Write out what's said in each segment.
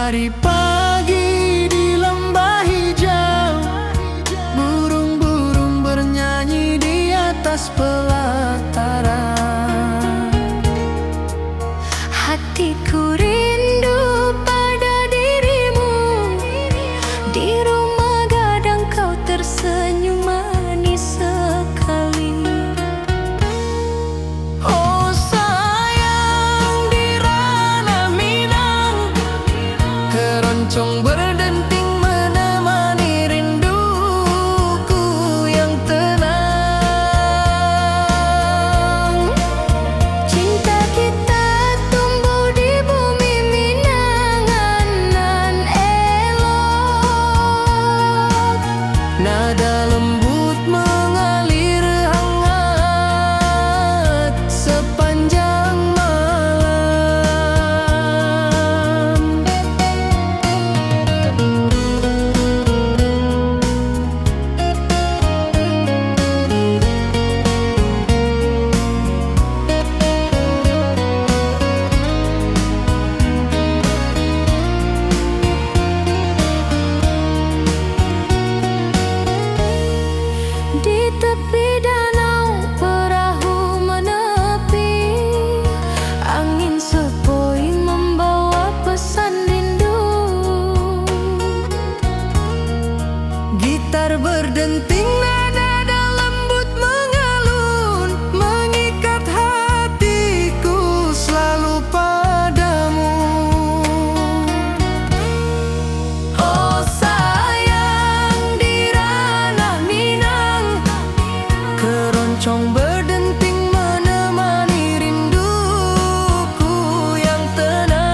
Mentari pagi di lembah hijau, burung-burung bernyanyi di atas pelataran. Hatiku rindu pada dirimu, di rumah gadang kau tersenyum manis sekali. Oh sayang, di ranah Minang, keroncong berdenting menemani rinduku yang tenang. Cinta kita tumbuh di bumi Minang nan elok. Nada lembut mengalir hangat sepanjang malam. Di tepi danau perahu menepi, angin sepoi membawa pesan rindu. Gitar berdenting, nada lembut mengalun, mengikat hatiku selalu padamu. Oh sayang, di ranah Minang, keroncong berdenting menemani rinduku yang tenang.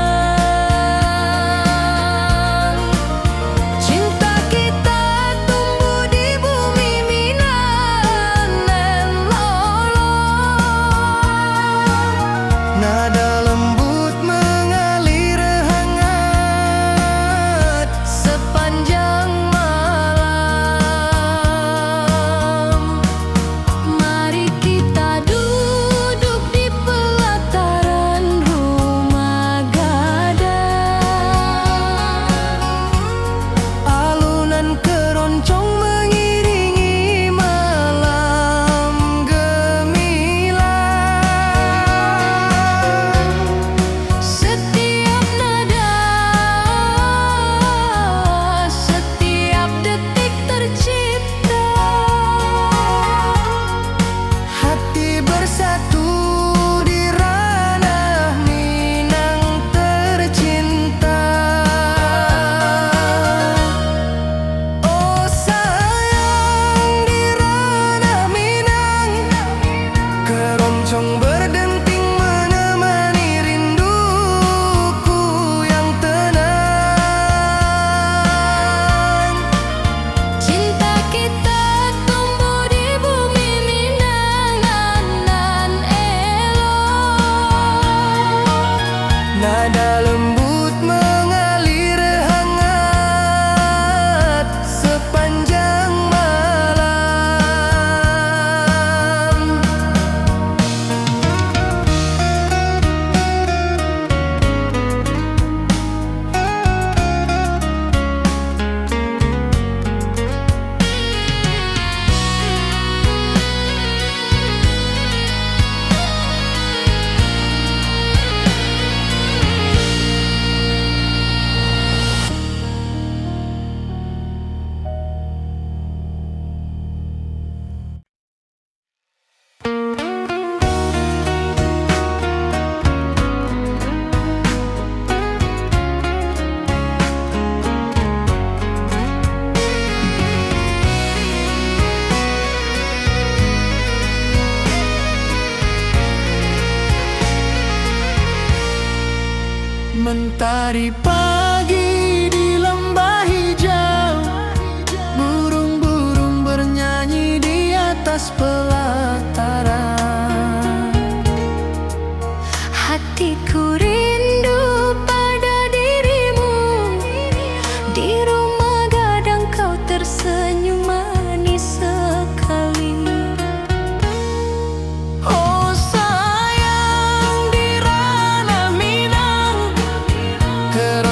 Cinta kita tumbuh di bumi Minang nan lolong. Nada lembut mengalir hangat sepanjang malam. Mari kita duduk di pelataran rumah gadang. Alunan keroncong mengiringi malam gemilang. Setiap nada, setiap detik tercipta. Hati bersatu di ranah Minang tercinta. Oh sayang, di ranah Minang, keroncong berdenting menemani rinduku yang tenang. Cinta kita tumbuh di bumi Minang nan elok. Nada lembut mengalir hangat sepanjang malam. Mentari pagi di lembah hijau, burung-burung bernyanyi di atas pelataran. Hatiku rindu pada dirimu, di rumah gadang kau tersenyum manis sekali. Oh sayang, di ranah Minang, keroncong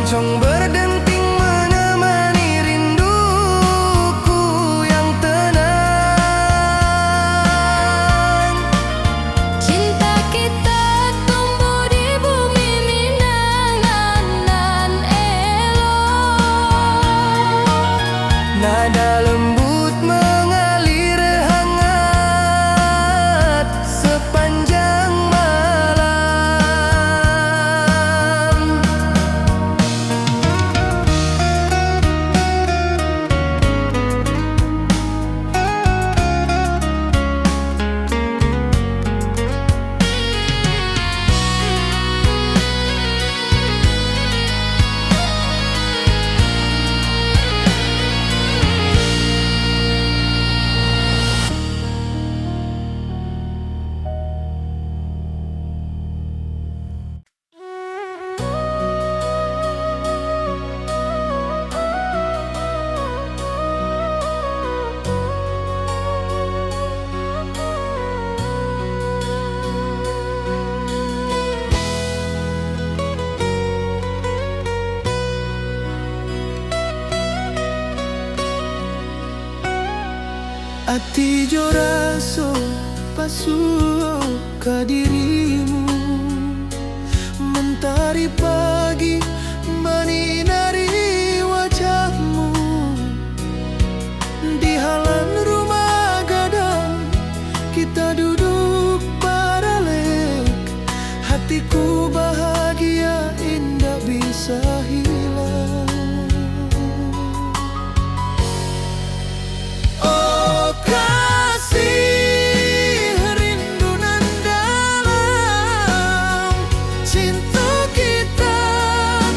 Keroncong berdenting menemani rinduku yang tenang. Cinta kita tumbuh di bumi Minang nan elok. Nada lembut mengalir hangat sepanjang malam. Ati jo raso pasuo ka dirimu, mentari pagi menyinari wajahmu. Di halaman rumah gadang kita duduk paralek, hatiku bahagia indah bisa hilang. Oh kasih rindu nan dalam, cinta kita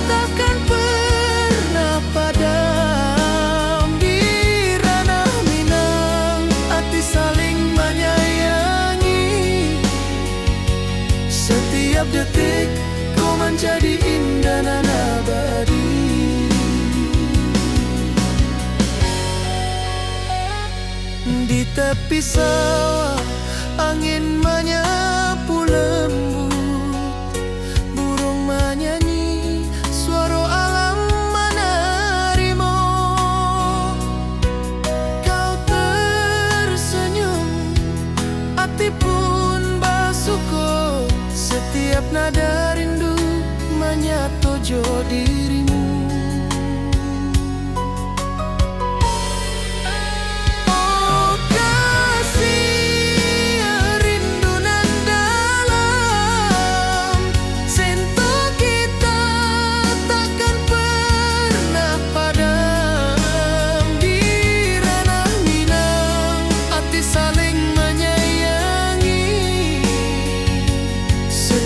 takkan pernah padam. Di ranah Minang hati saling menyayangi, setiap detik kau menjadi indah nan abadi. Di tepi sawah angin menyapu lembut, burung menyanyi, suara alam menerimu. Kau tersenyum, hati pun bersyukur, setiap nada rindu menyatu jo dirimu.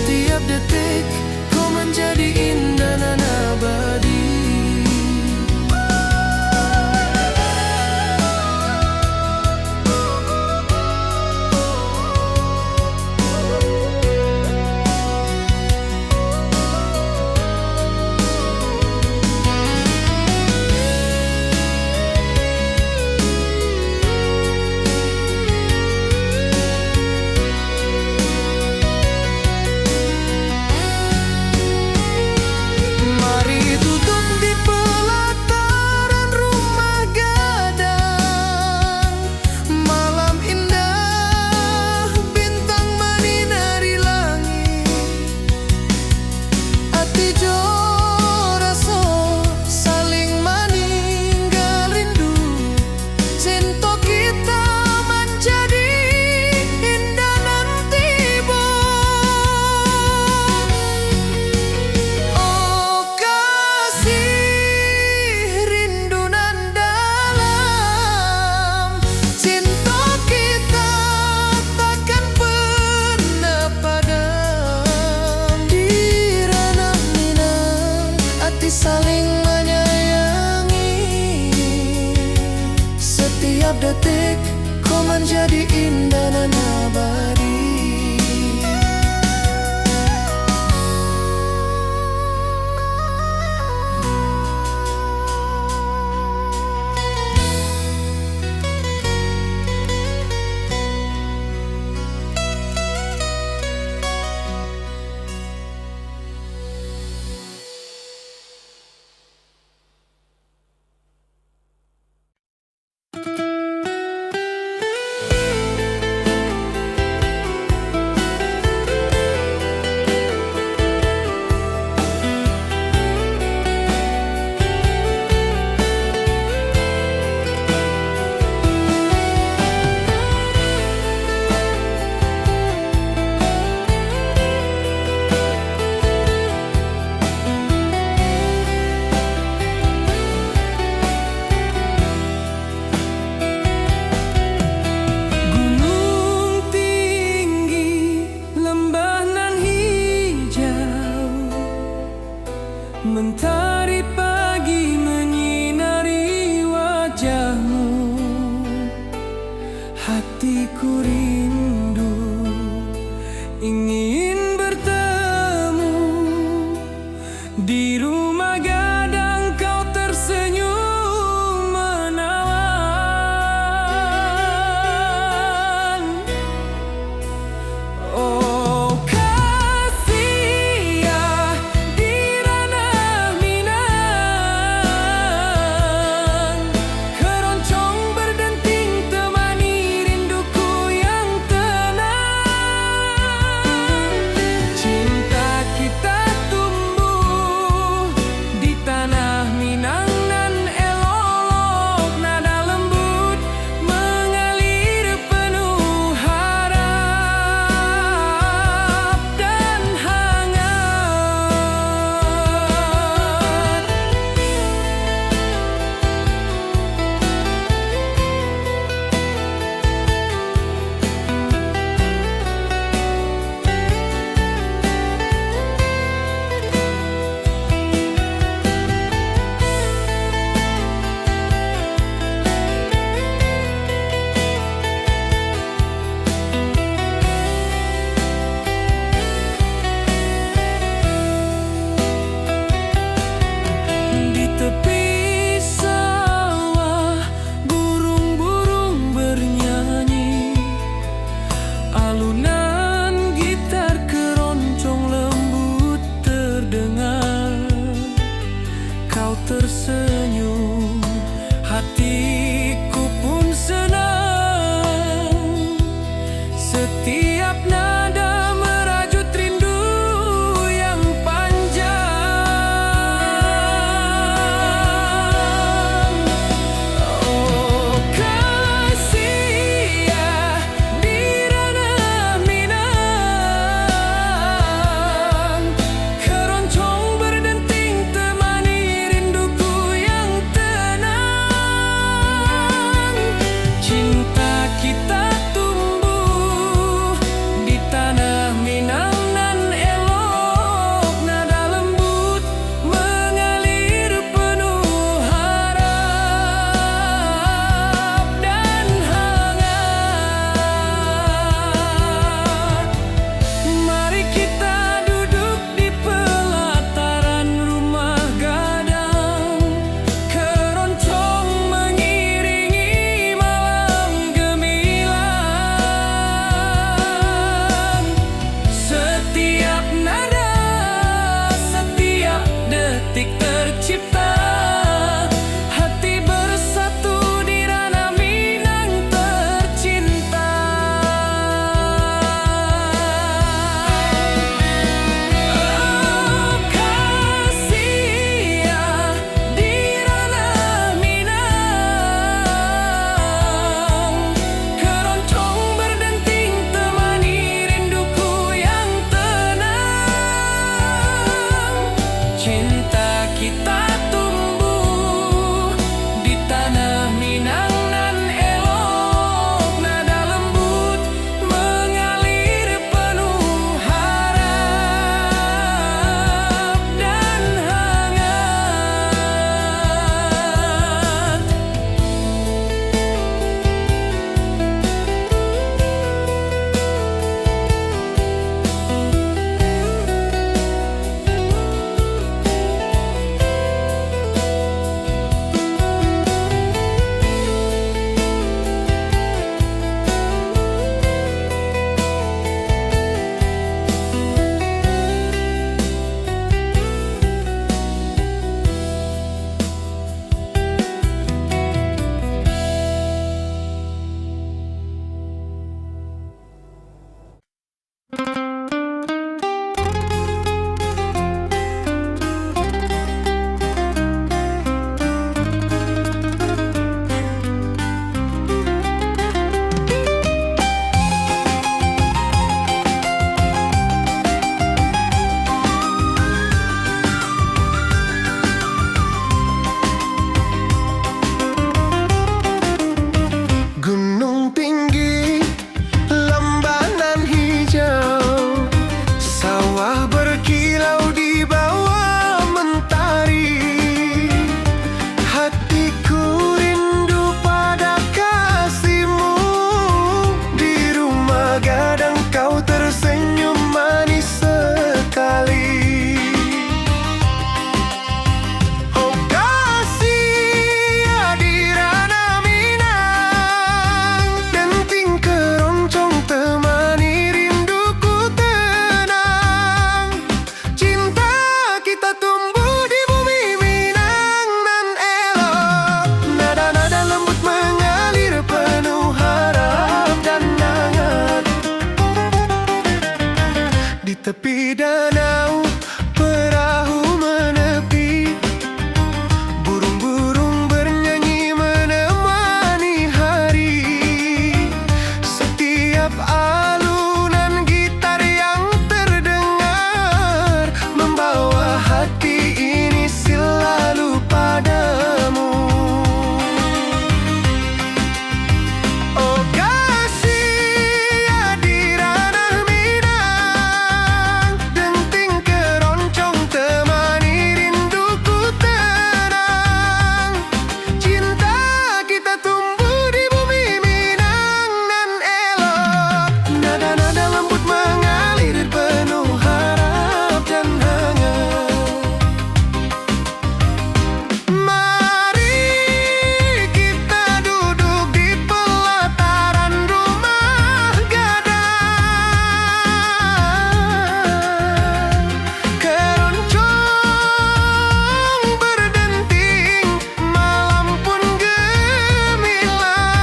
Setiap detik kau menjadi indah dan abadi. Matahari pagi menyinari wajahmu, hatiku rindu ingin bertemu. Di rumah gadang kau tersenyum menawan. Oh kasih ya di ranah Minang, keroncong berdenting temani rinduku yang tenang. Cinta kita tumbuh di tanah Minang nan elok, nada lembut mengalir penuh harap dan hangat. Di tepi sawah burung-burung bernyanyi, alunan gitar keroncong lembut terdengar. Kau tersenyum, hatiku pun senang. Setiap nada merajut rindu yang panjang. Oh kasih ya di ranah Minang, keroncong berdenting temani rinduku yang tenang. Cinta kita tumbuh di tanah Minang nan elok, nada lembut mengalir penuh harap dan hangat. Mari kita duduk di pelataran rumah gadang, keroncong mengiringi malam gemilang. Setiap nada, setiap detik tercipta, hati bersatu di ranah Minang tercinta. Oh kasih ya di ranah Minang, keroncong berdenting temani rinduku yang tenang. Cinta kita tumbuh di tanah Minang nan elok, nada lembut mengalir penuh harap dan hangat. tepi danau, perahu menepi, burung-burung bernyanyi menemani hari. Setiap alunan gitar yang terdengar membawa hati ini selalu padamu. Oh kasih di ranah Minang, denting keroncong temani rinduku tenang. Cinta kita tumbuh di bumi Minang nan elok, nada-nada lembut mengalir penuh harap dan hangat. Mari kita duduk di pelataran rumah gadang. Keroncong berdenting, malam pun gemilang.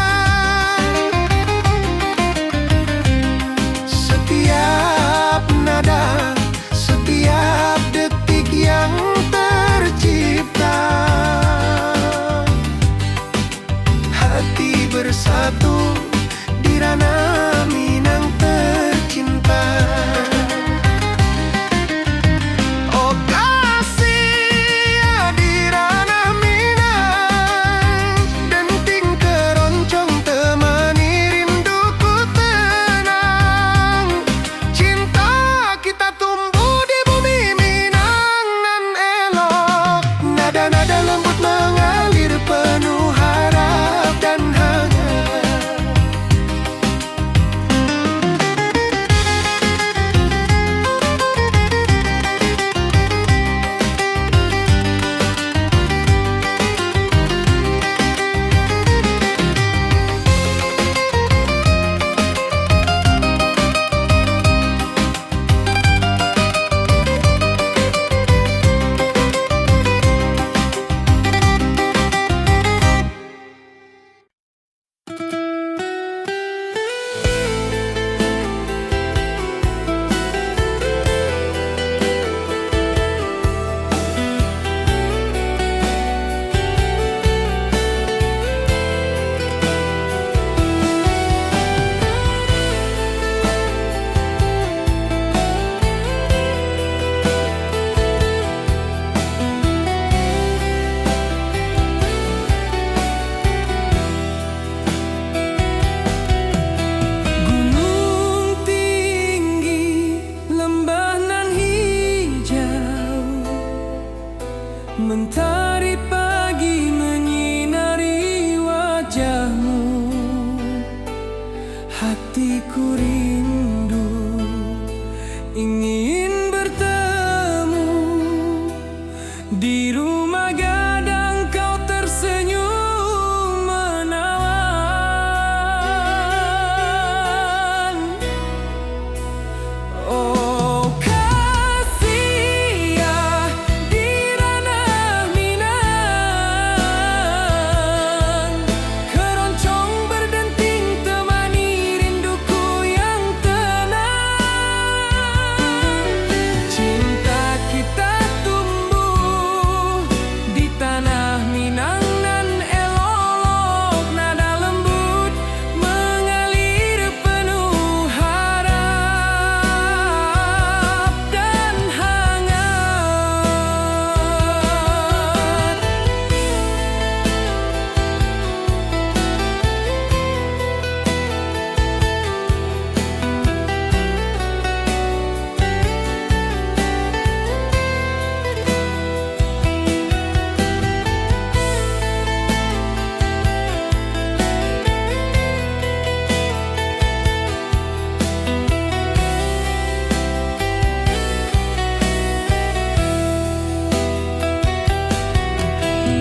Setiap nada, setiap detik yang tercipta, hati bersatu di ranah Minang tercinta. Oh kasih di ranah Minang, denting keroncong temani rinduku tenang. Cinta kita tumbuh di bumi Minang nan elok, nada-nada lembut mengalir penuh harap dan hangat. Gunung tinggi, lembah nan hijau, mentari pagi menyinari wajahmu. Hatiku rindu ingin bertemu di rumah gadang, kau tersenyum menawan. Oh kasih di ranah Minang, keroncong berdenting temani rinduku yang tenang. Cinta kita tumbuh di tanah Minang nan elok, nada lembut mengalir penuh harap dan hangat.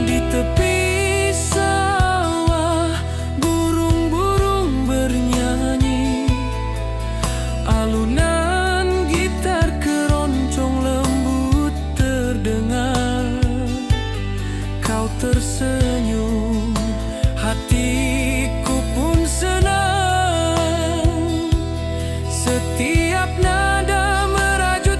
Di tepi sawah, burung-burung bernyanyi, alunan gitar keroncong lembut terdengar. Kau tersenyum, hatiku pun senang. Setiap nada merajut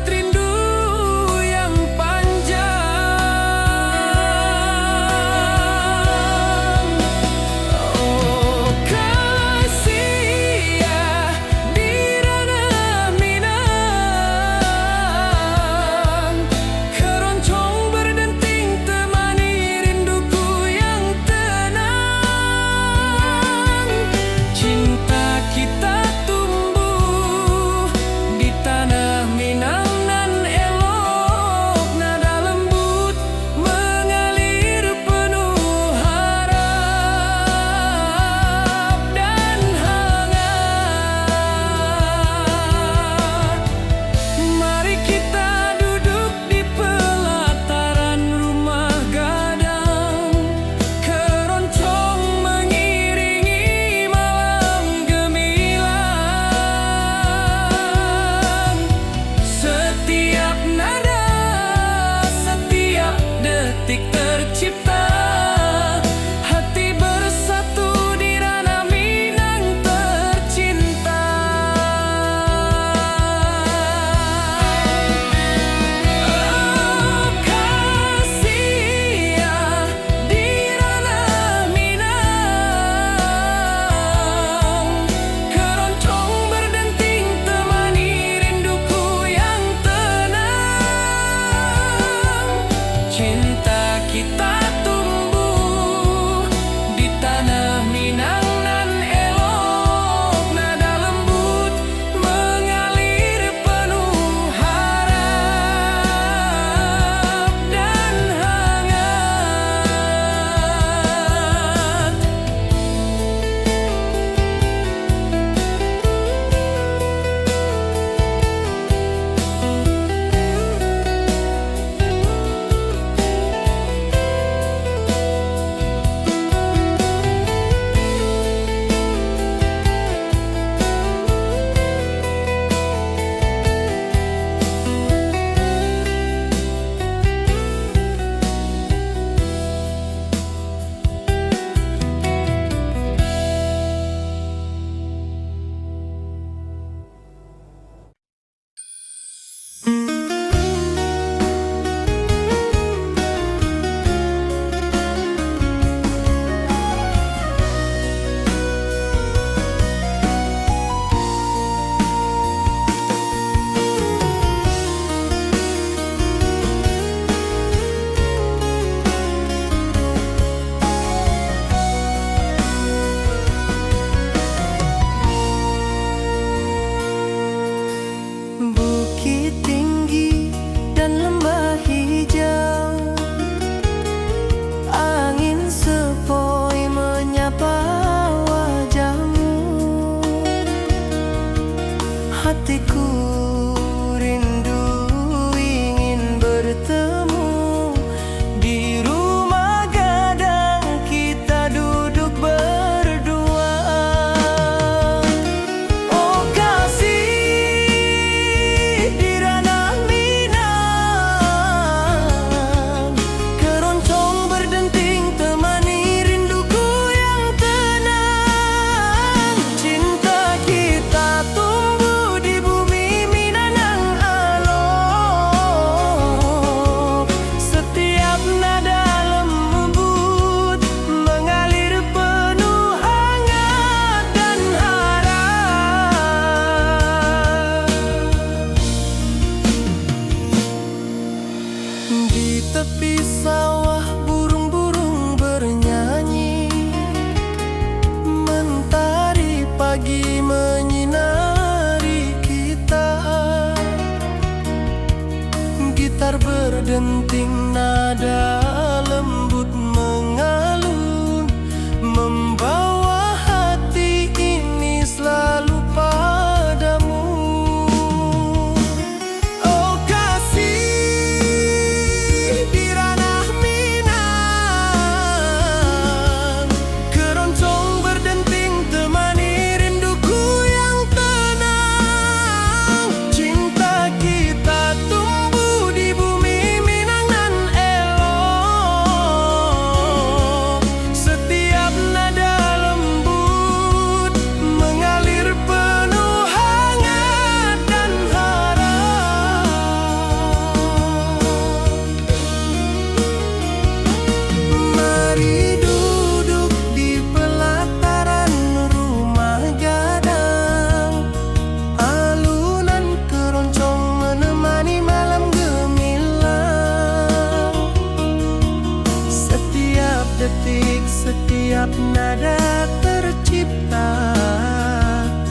detik, setiap nada tercipta.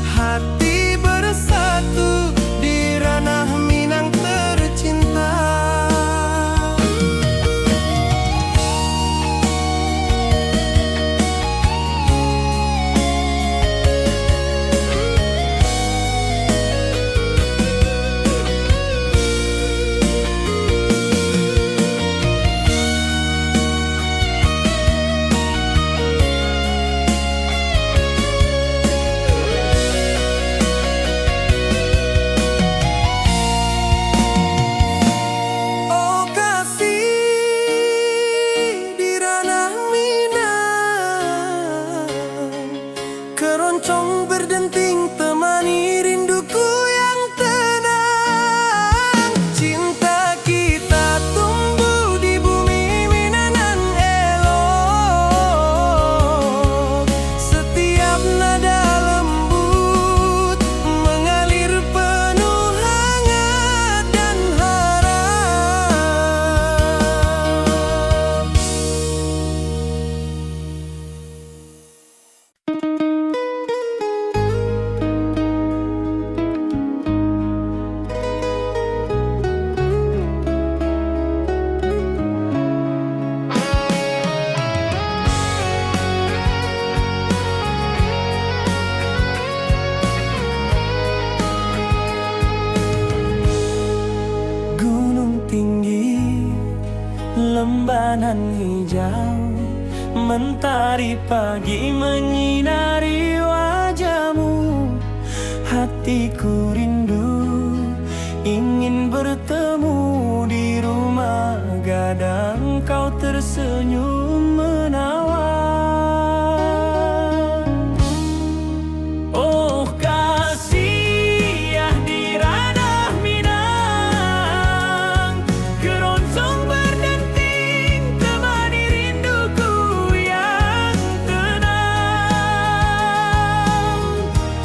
Hati bersatu di ranah Minang tercinta. Oh kasih di ranah Minang, keroncong berdenting temani rinduku yang tenang. Cinta kita tumbuh di bumi Minang elok. Setiap nada lembut mengalir penuh hangat dan harap. Gunung tinggi, lembanan hijau, mentari pagi menyinari wajahmu. Hatiku rindu ingin bertemu di rumah gadang, kau tersenyum menawan. Oh kasih ya di ranah Minang, keroncong berdenting temani rinduku yang tenang.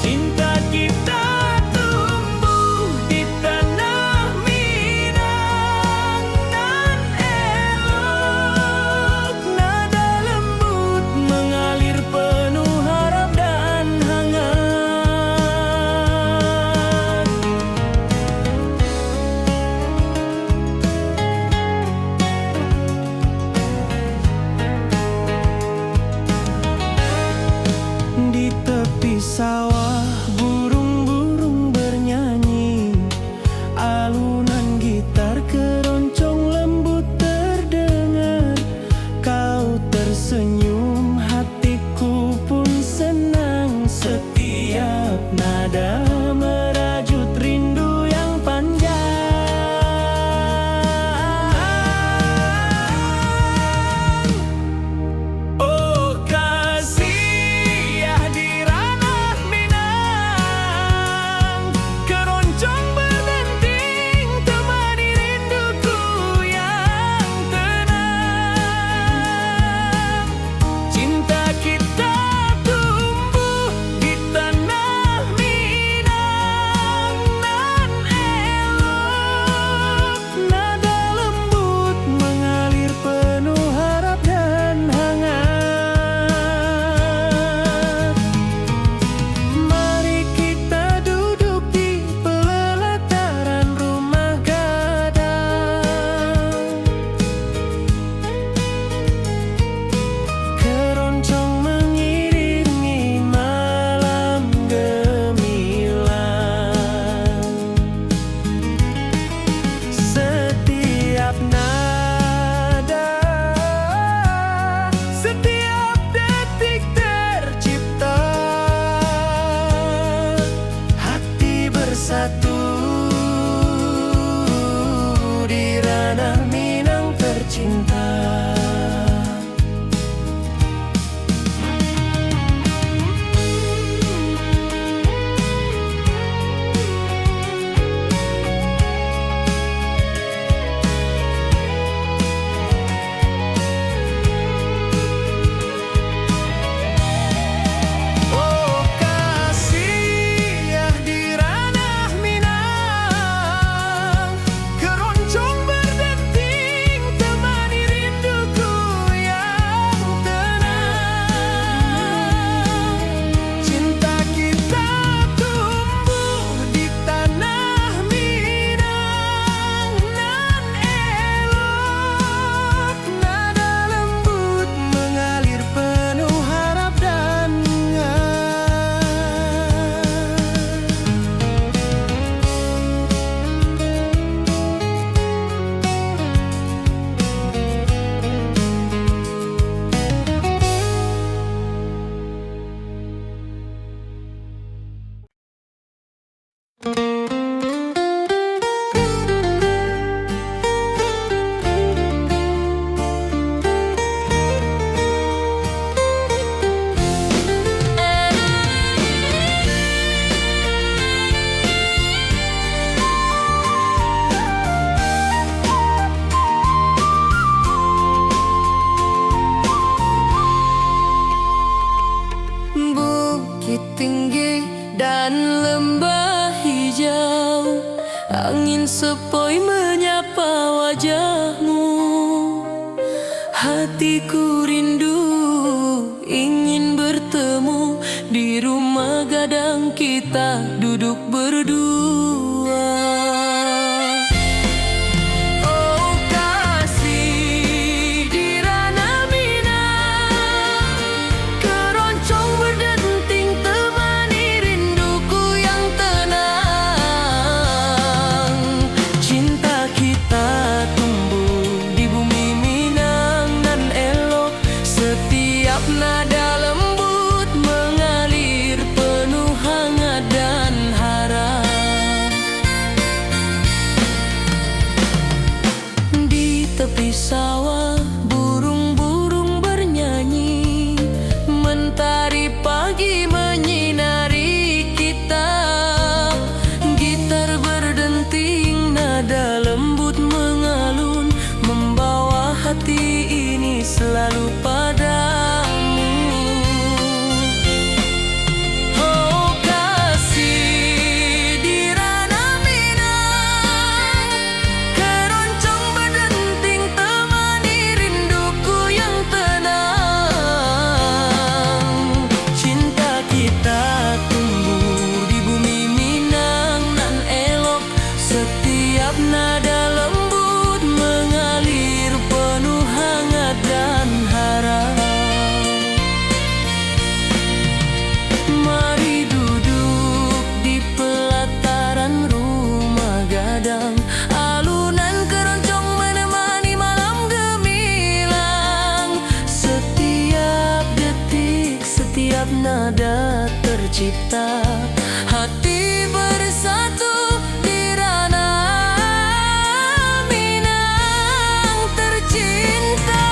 Cinta kita tumbuh di tanah Minang nan elok, nan hatiku rindu ingin bertemu di rumah gadang kita duduk berdua. Oh kasih di ranah Minang, keroncong berdenting temani rinduku yang tenang. Cinta kita tumbuh di bumi Minang nan elok, setiap nada lembut mengalir penuh hangat dan harap. Di tepi sawah burung-burung bernyanyi, mentari pagi menyinari kita. Gitar berdenting, nada lembut mengalun, membawa hati ini selalu padamu. Oh kasih di ranah Minang, keroncong berdenting temani rinduku yang tenang. Cinta kita tumbuh di bumi Minang nan elok, setiap nada lembut mengalir penuh hangat dan harap. Mari duduk di pelataran rumah gadang, alunan keroncong menemani malam gemilang. Setiap detik, setiap nada tercipta, hati bersatu di ranah Minang tercinta.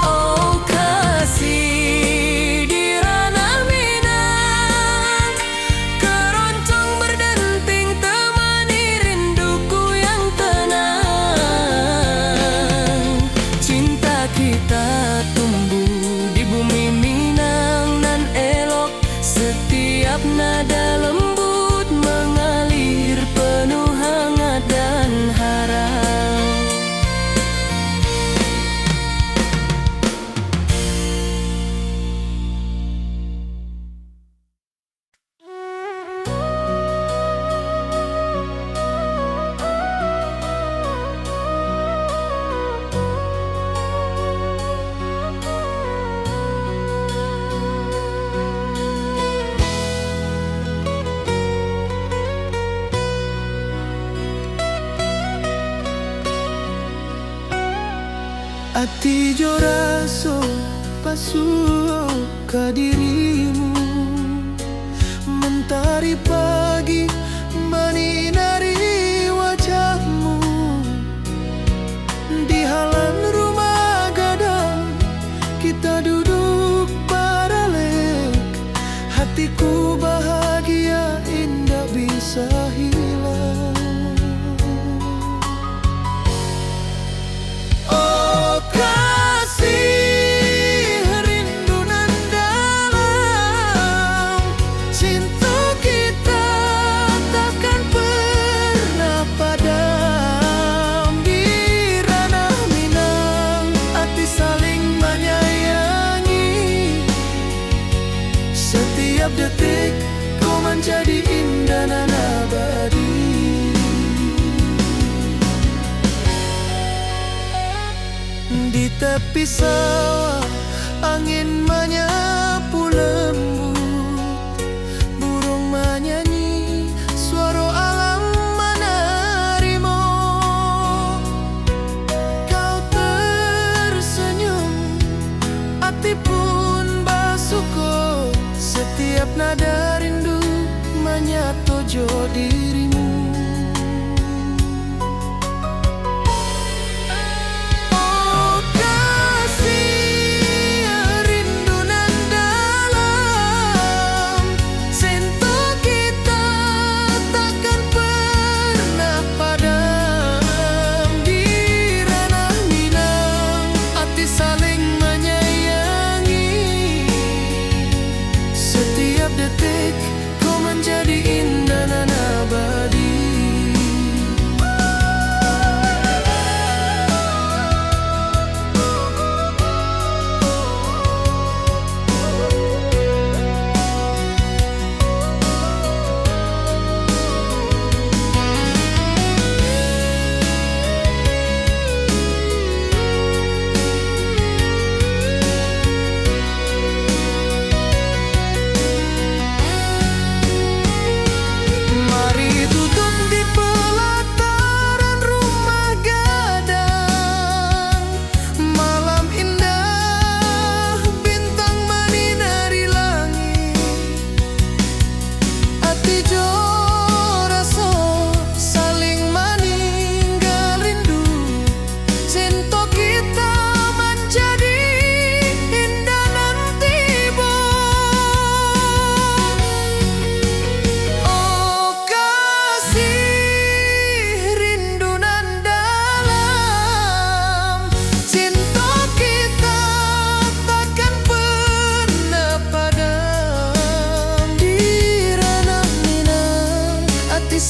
Oh kasih di ranah Minang, keroncong berdenting temani rinduku yang tenang. Cinta kita tumbuh di bumi Minang nan elok, setiap nada lembut mengalir penuh hangat dan harap. Ati jo raso pasuo ka dirimu, mentari pagi menyinari wajahmu. Di halan rumah gadang kita duduk paralel, hatiku bahagia indah bisa hilang. Oh kasih rindu nan dalam, cinta kita takkan pernah padam. Di ranah Minang hati saling menyayangi, setiap detik kau menjadi indah nan abadi. Di tepi sawah angin menyapu lembut, burung menyanyi, suara alam menerimu. Kau tersenyum, hati pun bersyukur, setiap nada rindu menyatu jo dirimu. Oh kasih rindu nan dalam, cinta kita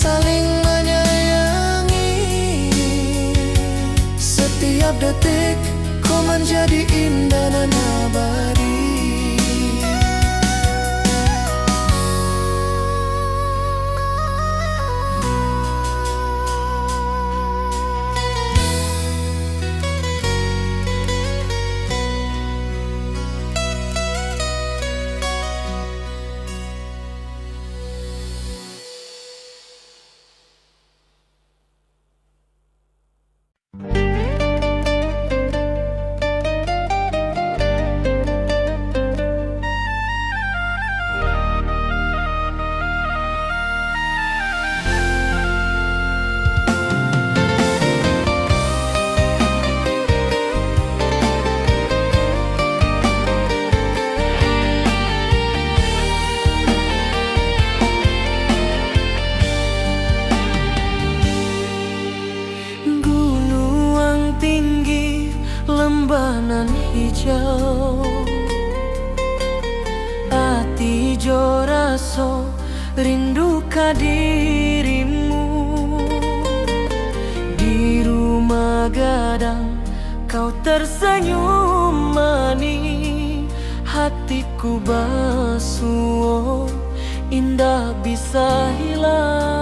saling menyayangi. Setiap detik kau menjadi indah dan abadi. Lembanan hijau, ati jo raso rindu ka dirimu. Di rumah gadang kau tersenyum manis, hatiku basuh indah bisa hilang.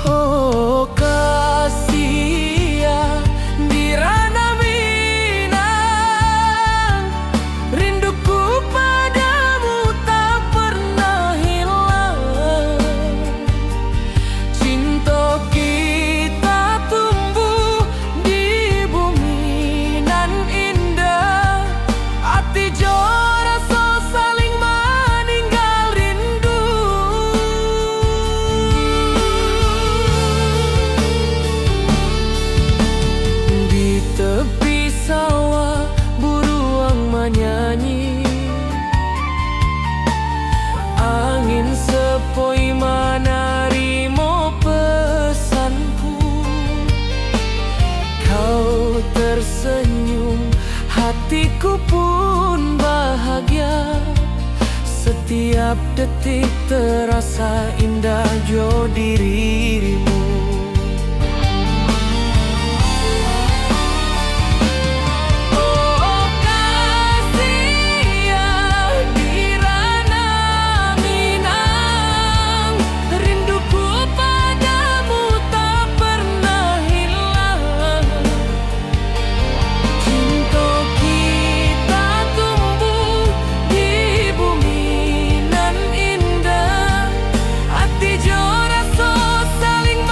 Oh kasih ya di ranah Minang, rinduku padamu tak pernah hilang. Cinta kita tumbuh di bumi nan indah, hati jo rasa saling meninggal rindu. Di tepi sawah buruang menyanyi, angin sepoi menarimo pesanku. Kau tersenyum, hatiku pun bahagia. Setiap detik terasa indah jo dirimu. Oh kasih ya di ranah Minang, rinduku padamu tak pernah hilang. Cinta kita tumbuh di bumi nan indah, hati jo rasa saling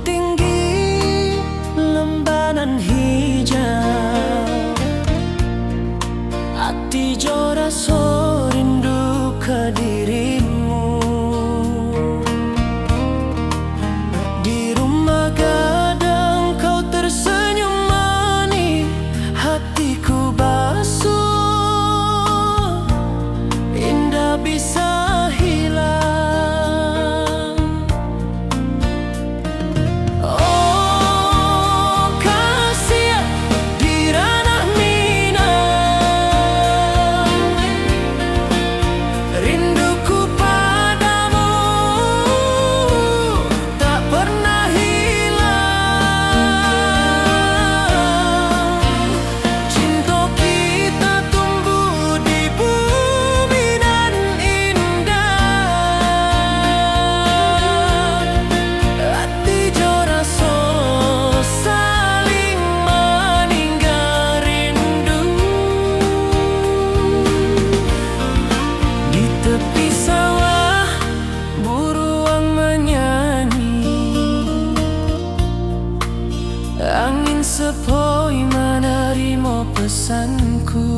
tinggi lembanan hijau, hati jora so rindu ke dirimu. Di rumah gadang kau tersenyum manis, hatiku basuh, indah bisa hilang. Oh kasih di ranah Minang, rinduku padamu tak pernah hilang. Cinta kita tumbuh di bumi dan indah, hati jora so saling meninggal rindu. Di tepi sawah buruang menyanyi, angin sepoi menerima pesanku.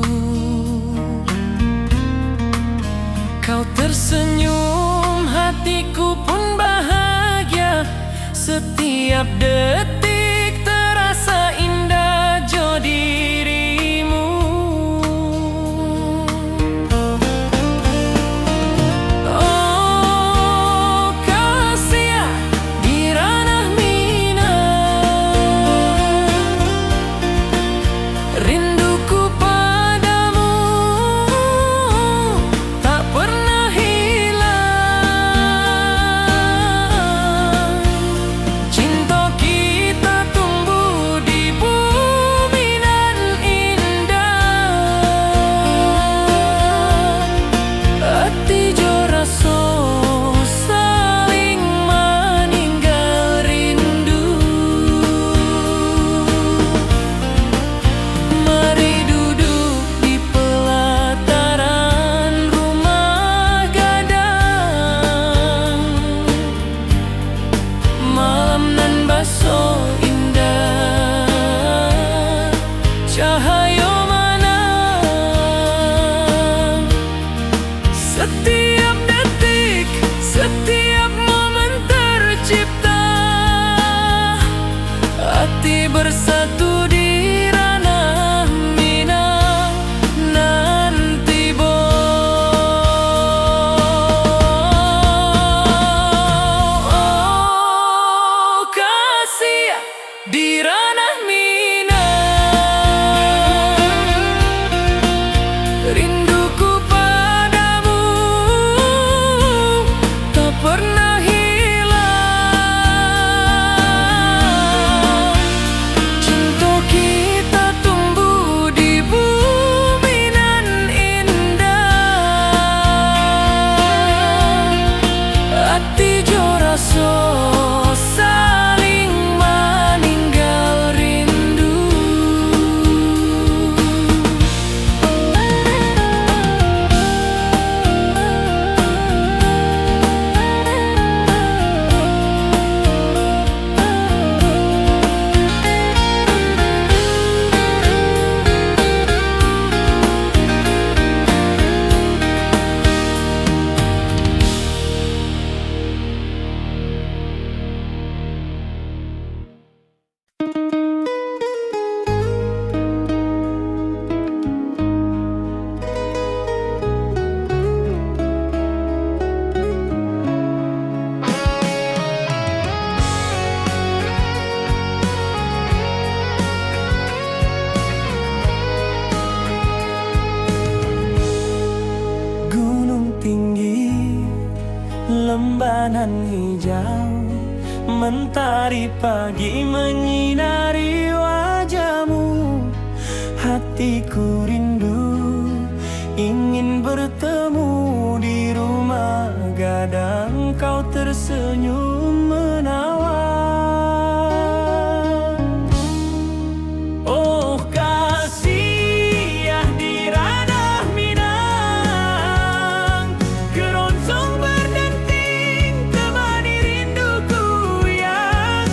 Kau tersenyum, hatiku pun bahagia. Setiap detik terasa indah jo dirimu. Oh kasih di ranah Minang, rinduku padamu tak pernah hilang. Cinta kita tumbuh di bumi dan indah, hati jora so saling meninggal rindu. Mari duduk di pelataran rumah gadang, malam nan baso indah, cahaya menang. Setiap detik, setiap momen tercipta, hati bersatu di ranah Minang. Nanti oh kasih di ranah Minang, rinduku padamu tak pernah hilang. Cinta kita tumbuh di bumi dan indah, hati jora so saling meninggal rindu. Gunung tinggi lembanan hijau, mentari pagi menyinari wajahmu. Hatiku rindu ingin bertemu di rumah gadang, kau tersenyum menawan. Oh kasih di ranah Minang, keroncong berdenting temani rinduku yang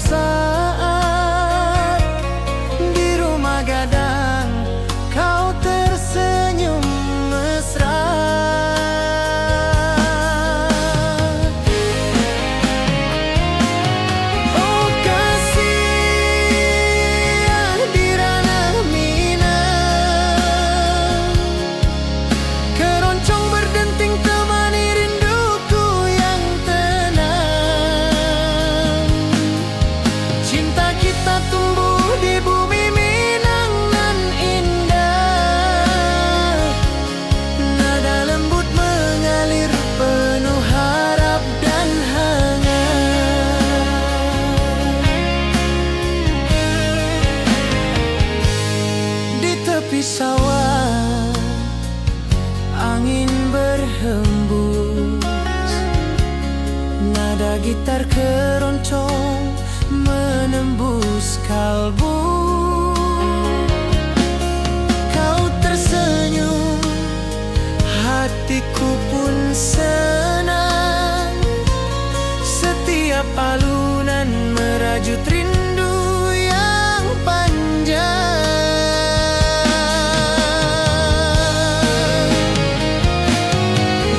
saat di rumah gadang kau tersenyum mesra. Oh kasih di ranah Minang, keroncong berdenting temani rinduku yang tenang. Cinta kita tumbuh di bumi Minang nan indah, nada lembut mengalir penuh harap dan hangat. Di tepi sawah angin berhembus, nada gitar keroncong menembus kalbu. Kau tersenyum, hatiku pun senang. Setiap alunan merajut rindu yang panjang.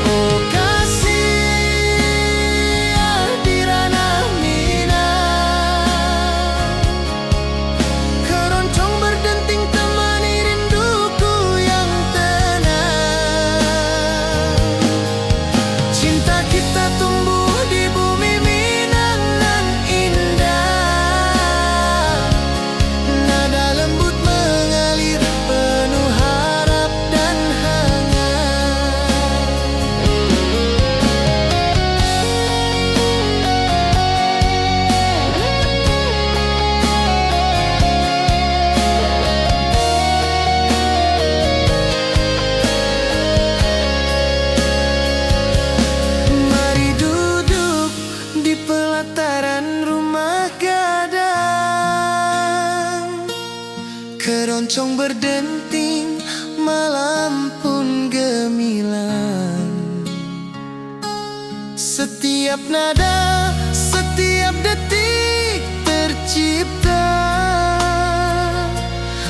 Oh kasih di ranah Minang, keroncong berdenting temani rinduku yang tenang. Cinta kita tumbuh di bumi Minang nan indah, nada lembut mengalir penuh harap dan hangat. Mari duduk di pelataran rumah gadang, keroncong berdenting, malam pun gemilang. Setiap nada, setiap detik tercipta,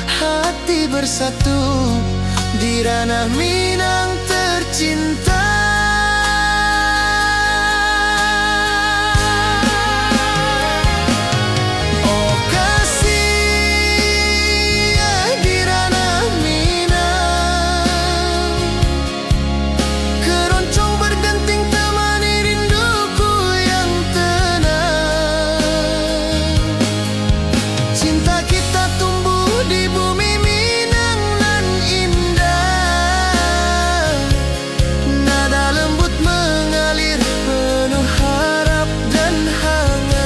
hati bersatu di ranah Minang tercinta. Oh kasih di ranah Minang, keroncong berdenting temani rinduku yang tenang. Cinta kita tumbuh di bumi Minang nan indah, nada lembut mengalir penuh harap dan hangat.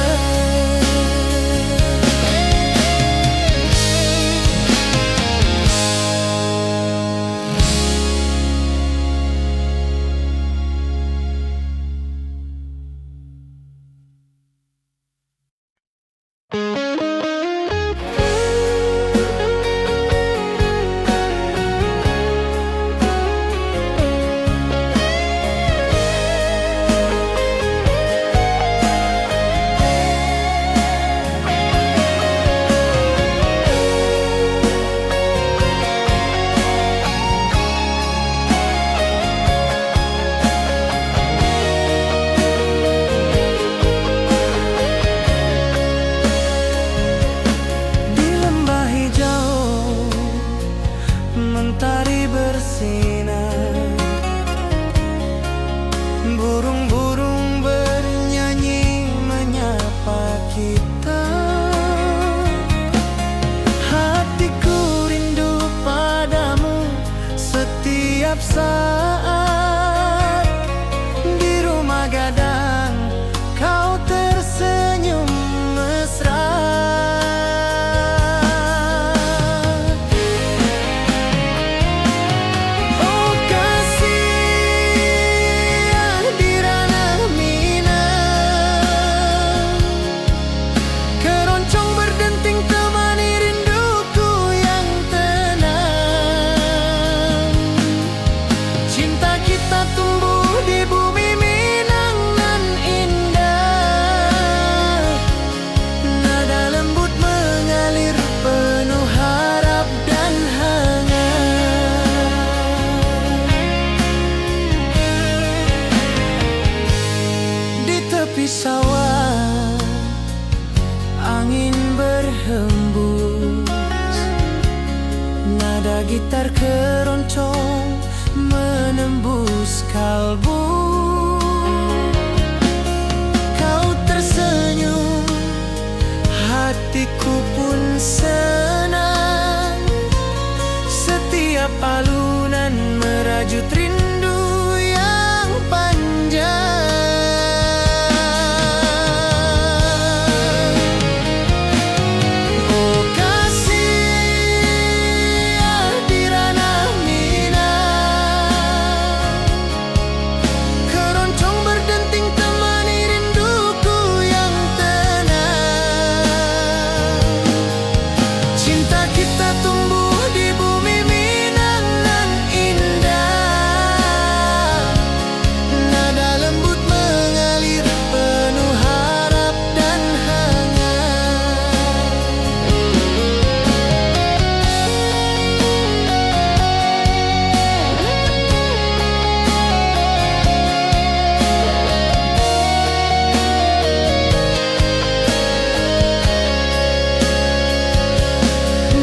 Di lembah hijau mentari bersinar, burung-burung bernyanyi menyapa kita. Hatiku rindu padamu setiap saat di rumah gadang kau tersenyum mesra. Oh kasih di ranah Minang, keroncong berdenting temani rinduku yang tenang. Cinta suara gitar keroncong menembus kalbu. Kau tersenyum, hatiku pun senang. Setiap alunan merajut rindu yang panjang. Oh kasih di ranah Minang, keroncong berdenting temani rinduku yang tenang. Cinta kita tumbuh di bumi Minang nan indah. Nada lembut mengalir penuh harap dan hangat.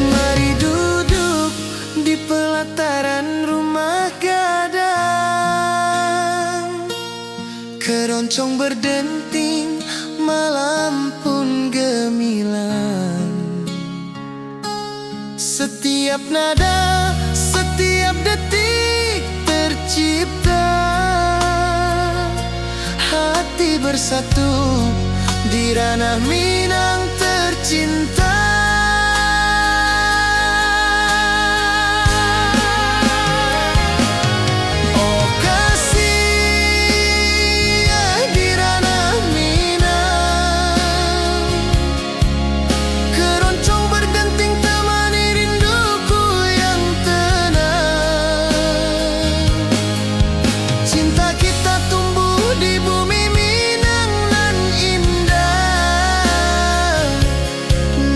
Mari duduk di pelataran rumah gadang. Keroncong berdenting, malam pun gemilang. Setiap nada, setiap detik tercipta. Hati bersatu di ranah Minang tercinta. Oh kasih di ranah Minang, keroncong berdenting temani rinduku yang tenang. Cinta kita tumbuh di bumi Minang nan indah.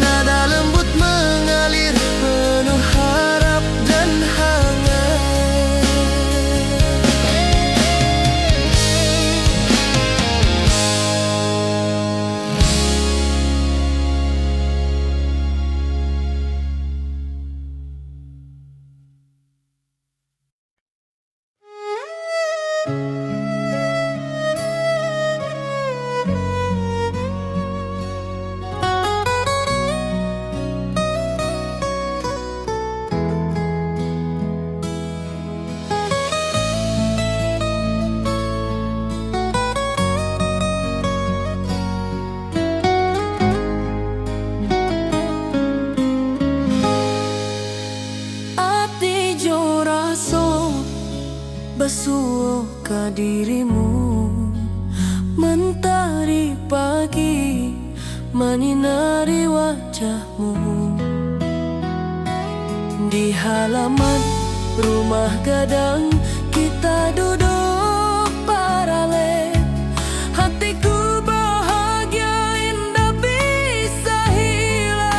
Nada lembut mengalir penuh harap dan hangat. Ati jo raso basuh ka dirimu. Mentari pagi menyinari wajahmu. Di halaman rumah gadang kita duduk paralel. Hatiku bahagia indah bisa hilang.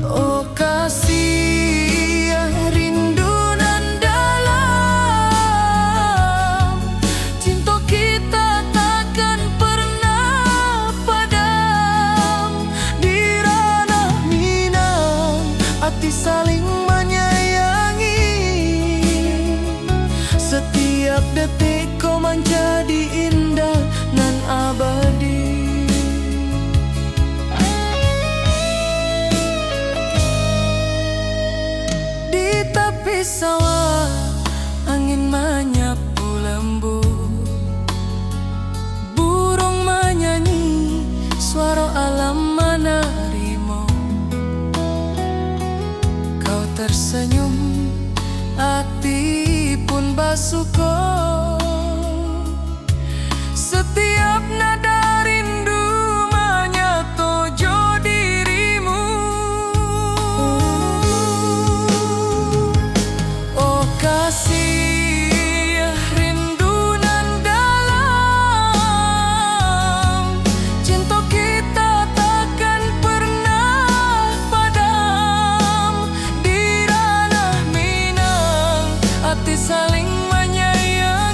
Oh kasih rindu nan dalam. Cinta kita takkan pernah padam. Di ranah Minang hati saling menyayangi. Setiap detik kau menjadi indah nan abadi. Di tepi sawah angin menyapu lembut. Burung menyanyi, suara alam menerimu. Kau tersenyum, hati pun basuh kau. Setiap nada rindu menyatu jo dirimu. Oh kasih rindu nan dalam. Cinta kita takkan pernah padam. Di ranah Minang hati saling menyayangi.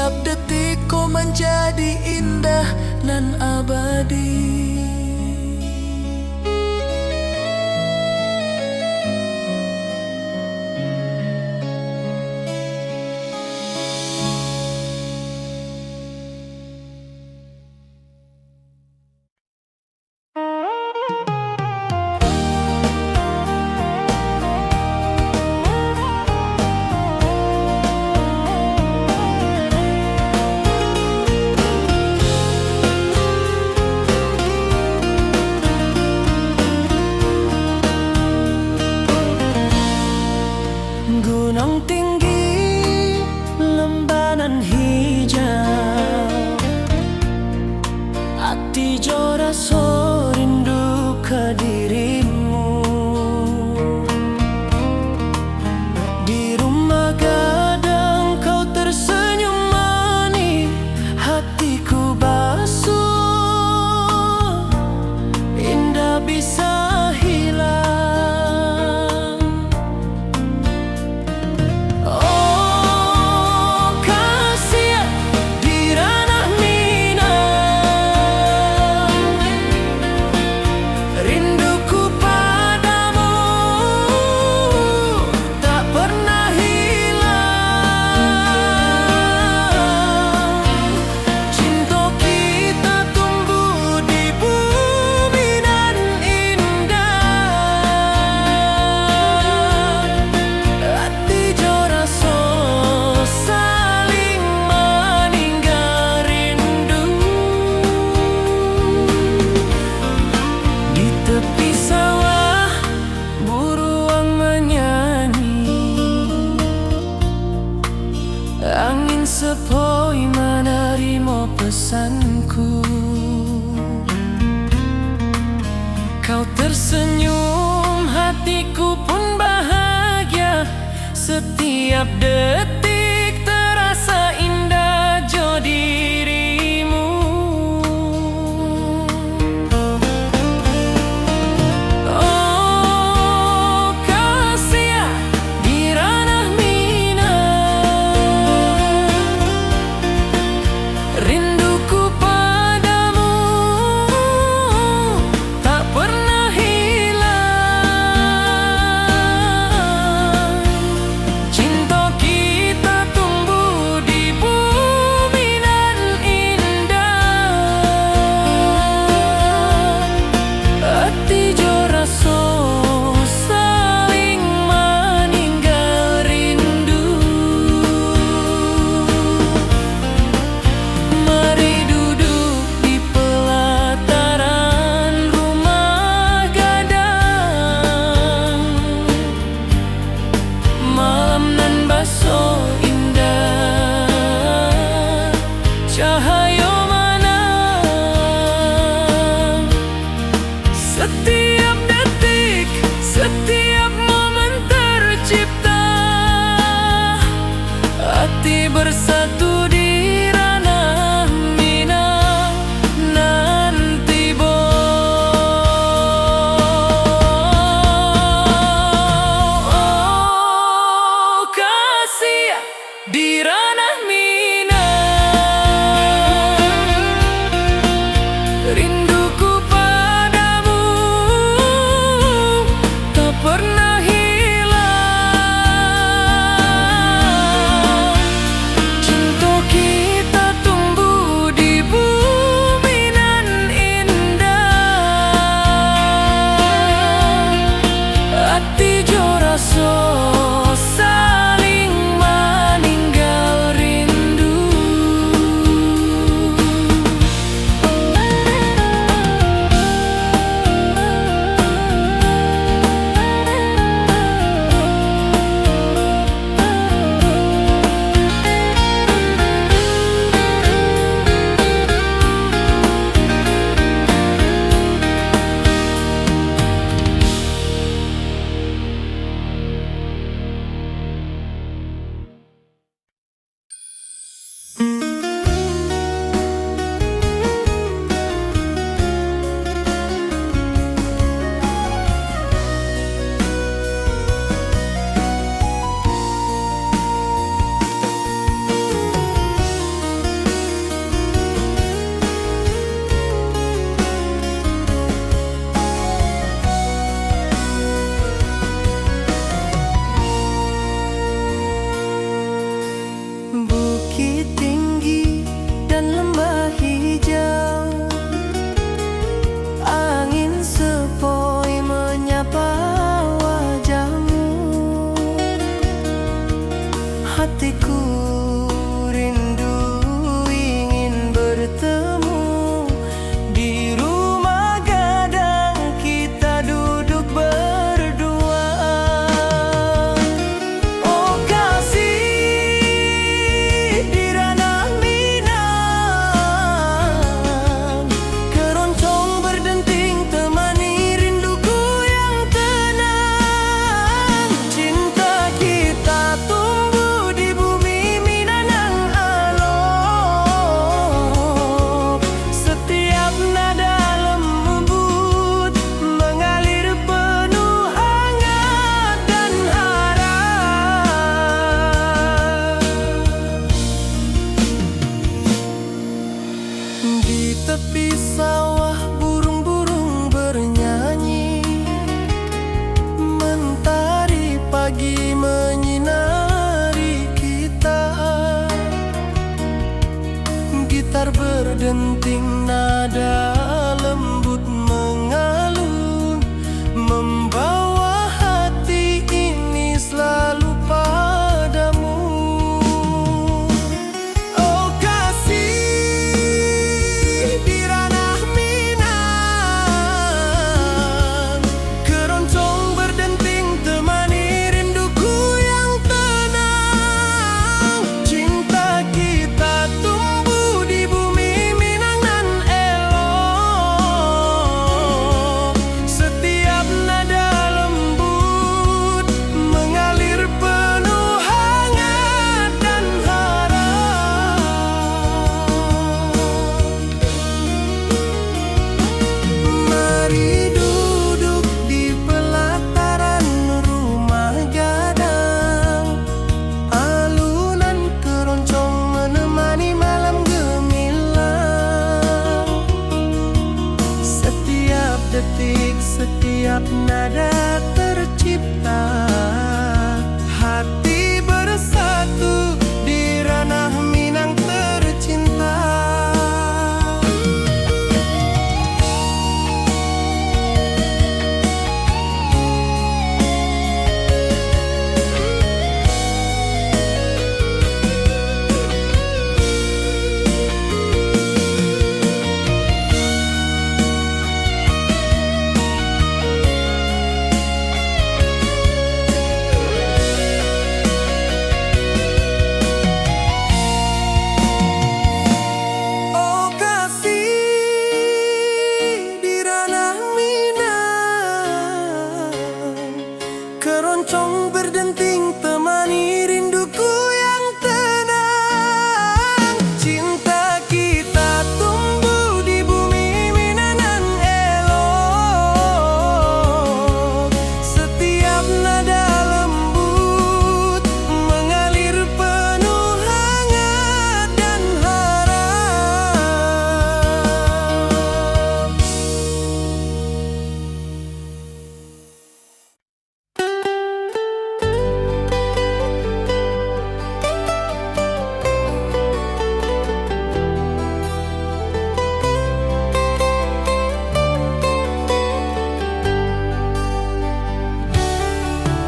Setiap detik kau menjadi indah nan abadi. Gunung tinggi, lembanan hijau, hati jora so rindu ke dirimu. Di rumah gadang kau tersenyum manis, hatiku basuh, indah bisa hilang. Angin sepoi menerima pesanku. Kau tersenyum, hatiku pun bahagia. Setiap detik terasa indah jo dirimu. Oh kasih di ranah rinduku padamu tak pernah hilang. Cinta kita tumbuh di bumi nan indah. Hati jo rasa saling meninggal rindu. Mari duduk di pelataran rumah gadang. Malam nan baso indah, cahaya mana. Setiap detik, setiap momen tercipta. Hati bersatu di ranah Minang nanti bo. Oh kasih di ranah Minang. Rinduku padamu tak pernah hilang. Cinta kita tumbuh di bumi nan indah. Hati jo rasa saling meninggal rindu. rindu ingin bertemu di rumah gadang kita duduk berdua. Oh kasih di ranah Minang, keroncong berdenting temani rinduku yang tenang. Cinta kita tumbuh di bumi Minang alok, setiap nada lembut mengalir penuh hangat dan harap. Di tepi sawah burung-burung bernyanyi, mentari pagi menyinari kita. Gitar berdenting nada lembut mengalun, membawa hati ini selalu padamu. Oh kasih di ranah Minang, keroncong berdenting temani rinduku yang tenang. Cinta kita tumbuh di bumi Minang nan elok, setiap nada lembut mengalir penuh hangat dan harap. Mari duduk di pelataran rumah gadang, alunan keroncong menemani malam gemilang. Setiap detik, setiap nada tercipta, hati bersatu di ranah Minang tercinta. Oh kasih di ranah Minang, keroncong berdenting temani rinduku yang tenang. Cinta kita tumbuh di bumi Minang nan elok, setiap nada lembut mengalir penuh hangat dan harap.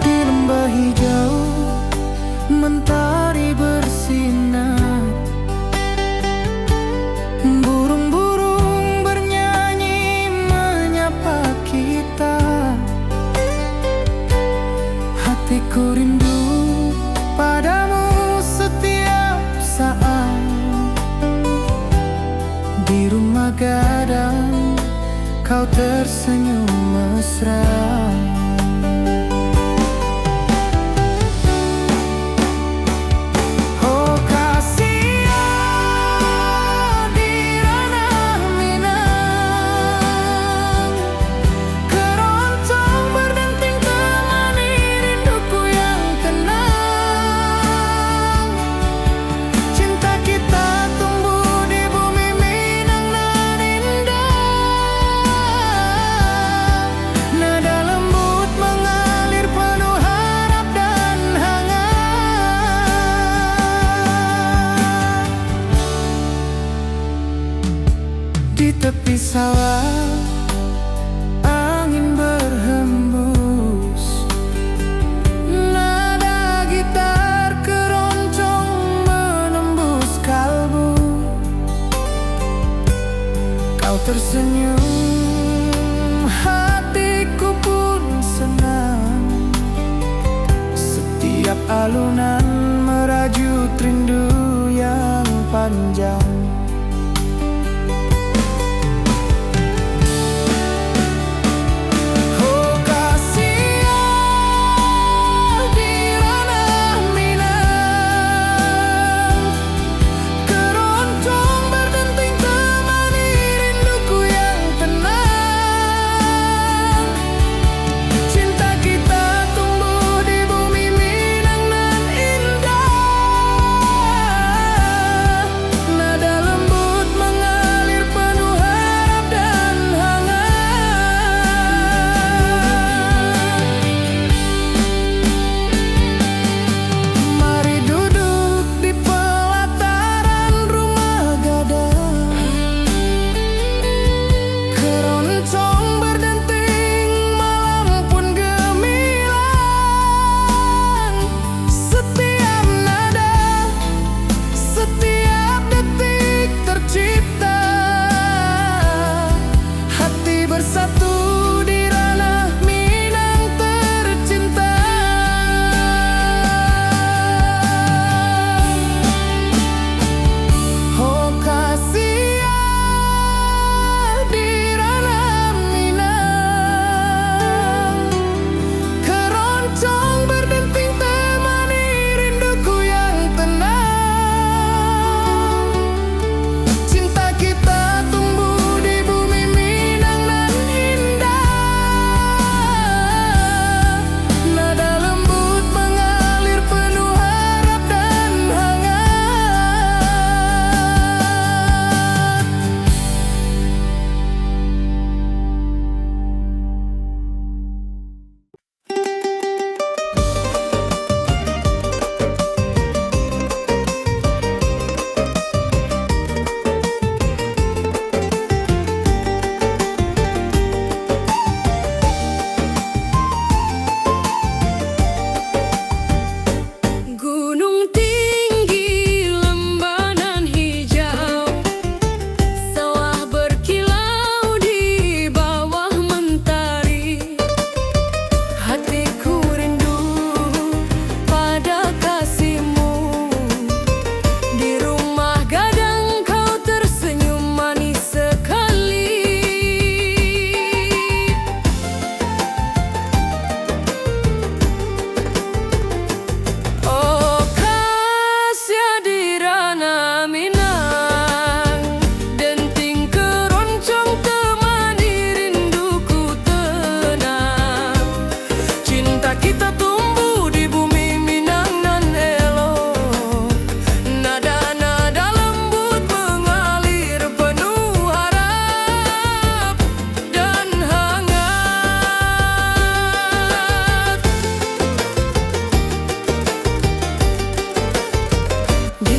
Di lembah hijau mentari bersinar, burung-burung bernyanyi menyapa kita. Hatiku rindu padamu setiap saat, di rumah gadang kau tersenyum mesra. Oh kasih di ranah Minang, keroncong berdenting temani rinduku yang tenang. Cinta kita tumbuh di bumi Minang nan indah, nada lembut mengalir penuh harap dan hangat. Di tepi sawah angin berhembus, nada gitar keroncong tersenyum, hatiku pun senang. Setiap alunan merajut rindu yang panjang.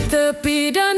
Tepi dan